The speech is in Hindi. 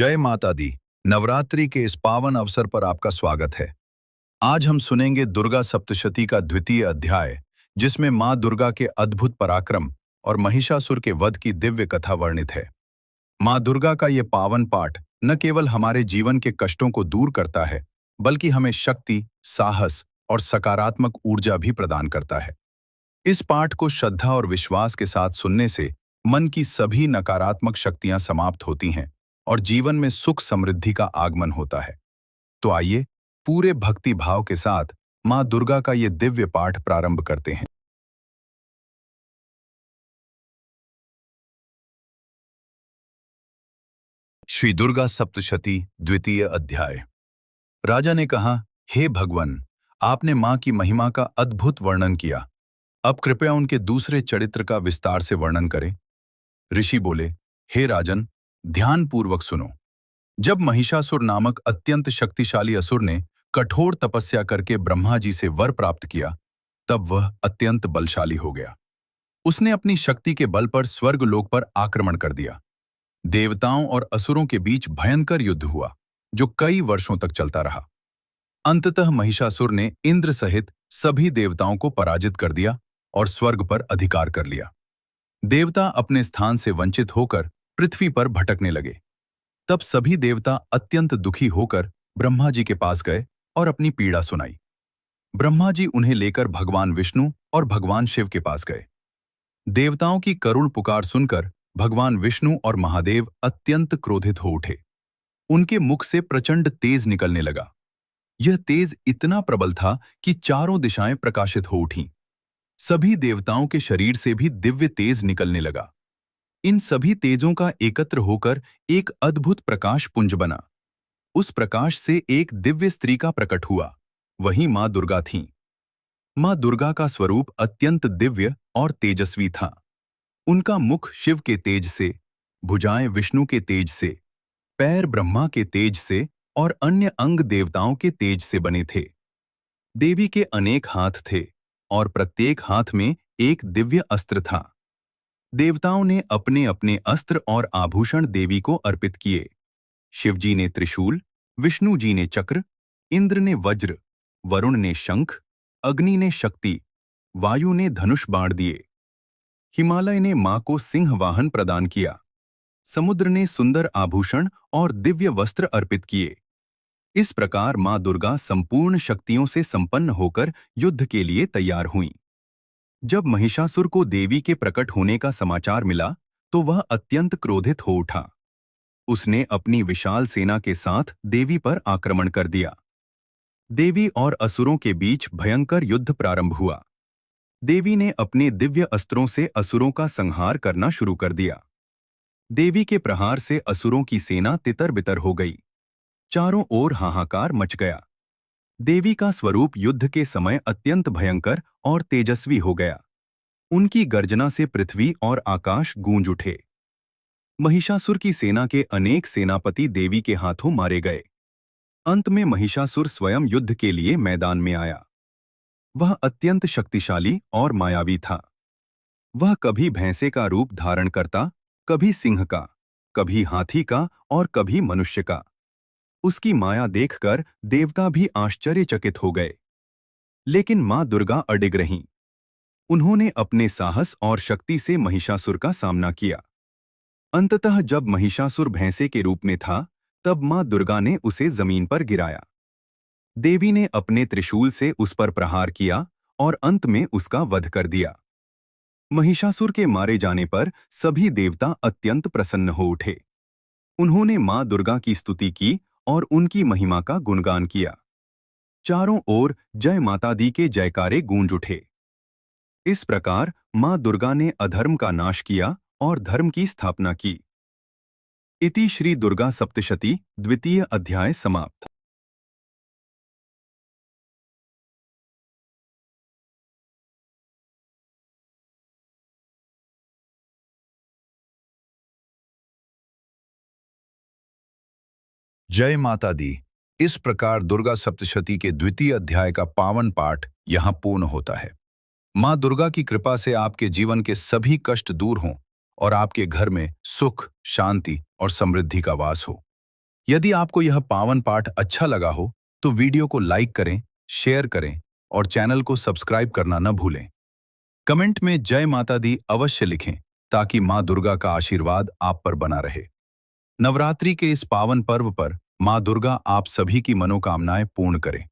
जय माता दी। नवरात्रि के इस पावन अवसर पर आपका स्वागत है। आज हम सुनेंगे दुर्गा सप्तशती का द्वितीय अध्याय, जिसमें मां दुर्गा के अद्भुत पराक्रम और महिषासुर के वध की दिव्य कथा वर्णित है। मां दुर्गा का ये पावन पाठ न केवल हमारे जीवन के कष्टों को दूर करता है, बल्कि हमें शक्ति, साहस और सकारात्मक ऊर्जा भी प्रदान करता है। इस पाठ को श्रद्धा और विश्वास के साथ सुनने से मन की सभी नकारात्मक शक्तियां समाप्त होती हैं और जीवन में सुख समृद्धि का आगमन होता है। तो आइए पूरे भक्ति भाव के साथ मां दुर्गा का ये दिव्य पाठ प्रारंभ करते हैं। श्री दुर्गा सप्तशती द्वितीय अध्याय। राजा ने कहा, हे भगवान, आपने मां की महिमा का अद्भुत वर्णन किया। अब कृपया उनके दूसरे चरित्र का विस्तार से वर्णन करें। ऋषि बोले, हे राजन, ध्यानपूर्वक सुनो। जब महिषासुर नामक अत्यंत शक्तिशाली असुर ने कठोर तपस्या करके ब्रह्मा जी से वर प्राप्त किया, तब वह अत्यंत बलशाली हो गया। उसने अपनी शक्ति के बल पर स्वर्ग लोक पर आक्रमण कर दिया। देवताओं और असुरों के बीच भयंकर युद्ध हुआ, जो कई वर्षों तक चलता रहा। अंततः महिषासुर ने इंद्र सहित सभी देवताओं को पराजित कर दिया और स्वर्ग पर अधिकार कर लिया। देवता अपने स्थान से वंचित होकर पृथ्वी पर भटकने लगे। तब सभी देवता अत्यंत दुखी होकर ब्रह्मा जी के पास गए और अपनी पीड़ा सुनाई। ब्रह्मा जी उन्हें लेकर भगवान विष्णु और भगवान शिव के पास गए। देवताओं की करुण पुकार सुनकर भगवान विष्णु और महादेव अत्यंत क्रोधित हो उठे। उनके मुख से प्रचंड तेज निकलने लगा। यह तेज इतना प्रबल था कि चारों दिशाएं प्रकाशित हो उठीं। सभी देवताओं के शरीर से भी दिव्य तेज निकलने लगा। इन सभी तेजों का एकत्र होकर एक अद्भुत प्रकाश पुंज बना। उस प्रकाश से एक दिव्य स्त्री का प्रकट हुआ। वही मां दुर्गा थीं। मां दुर्गा का स्वरूप अत्यंत दिव्य और तेजस्वी था। उनका मुख शिव के तेज से, भुजाएं विष्णु के तेज से, पैर ब्रह्मा के तेज से और अन्य अंग देवताओं के तेज से बने थे। देवी के अनेक हाथ थे और प्रत्येक हाथ में एक दिव्य अस्त्र था। देवताओं ने अपने अपने अस्त्र और आभूषण देवी को अर्पित किए। शिवजी ने त्रिशूल, विष्णु जी ने चक्र, इंद्र ने वज्र, वरुण ने शंख, अग्नि ने शक्ति, वायु ने धनुष बाण दिए। हिमालय ने मां को सिंह वाहन प्रदान किया। समुद्र ने सुंदर आभूषण और दिव्य वस्त्र अर्पित किए। इस प्रकार मां दुर्गा संपूर्ण शक्तियों से संपन्न होकर युद्ध के लिए तैयार हुईं। जब महिषासुर को देवी के प्रकट होने का समाचार मिला, तो वह अत्यंत क्रोधित हो उठा। उसने अपनी विशाल सेना के साथ देवी पर आक्रमण कर दिया। देवी और असुरों के बीच भयंकर युद्ध प्रारंभ हुआ। देवी ने अपने दिव्य अस्त्रों से असुरों का संहार करना शुरू कर दिया। देवी के प्रहार से असुरों की सेना तितर-बितर हो गई। चारों ओर हाहाकार मच गया। देवी का स्वरूप युद्ध के समय अत्यंत भयंकर और तेजस्वी हो गया। उनकी गर्जना से पृथ्वी और आकाश गूंज उठे। महिषासुर की सेना के अनेक सेनापति देवी के हाथों मारे गए। अंत में महिषासुर स्वयं युद्ध के लिए मैदान में आया। वह अत्यंत शक्तिशाली और मायावी था। वह कभी भैंसे का रूप धारण करता, कभी सिंह का, कभी हाथी का और कभी मनुष्य का। उसकी माया देखकर देवता भी आश्चर्यचकित हो गए। लेकिन मां दुर्गा अडिग रहीं। उन्होंने अपने साहस और शक्ति से महिषासुर का सामना किया। अंततः जब महिषासुर भैंसे के रूप में था, तब मां दुर्गा ने उसे जमीन पर गिराया। देवी ने अपने त्रिशूल से उस पर प्रहार किया और अंत में उसका वध कर दिया। महिषासुर के मारे जाने पर सभी देवता अत्यंत प्रसन्न हो उठे। उन्होंने मां दुर्गा की स्तुति की और उनकी महिमा का गुणगान किया। चारों ओर जय माता दी के जयकारे गूंज उठे। इस प्रकार मां दुर्गा ने अधर्म का नाश किया और धर्म की स्थापना की। इति श्री दुर्गा सप्तशती द्वितीय अध्याय समाप्त। जय माता दी। इस प्रकार दुर्गा सप्तशती के द्वितीय अध्याय का पावन पाठ यहाँ पूर्ण होता है। मां दुर्गा की कृपा से आपके जीवन के सभी कष्ट दूर हों और आपके घर में सुख, शांति और समृद्धि का वास हो। यदि आपको यह पावन पाठ अच्छा लगा हो तो वीडियो को लाइक करें, शेयर करें और चैनल को सब्सक्राइब करना न भूलें। कमेंट में जय माता दी अवश्य लिखें ताकि मां दुर्गा का आशीर्वाद आप पर बना रहे। नवरात्रि के इस पावन पर्व पर मां दुर्गा आप सभी की मनोकामनाएं पूर्ण करें।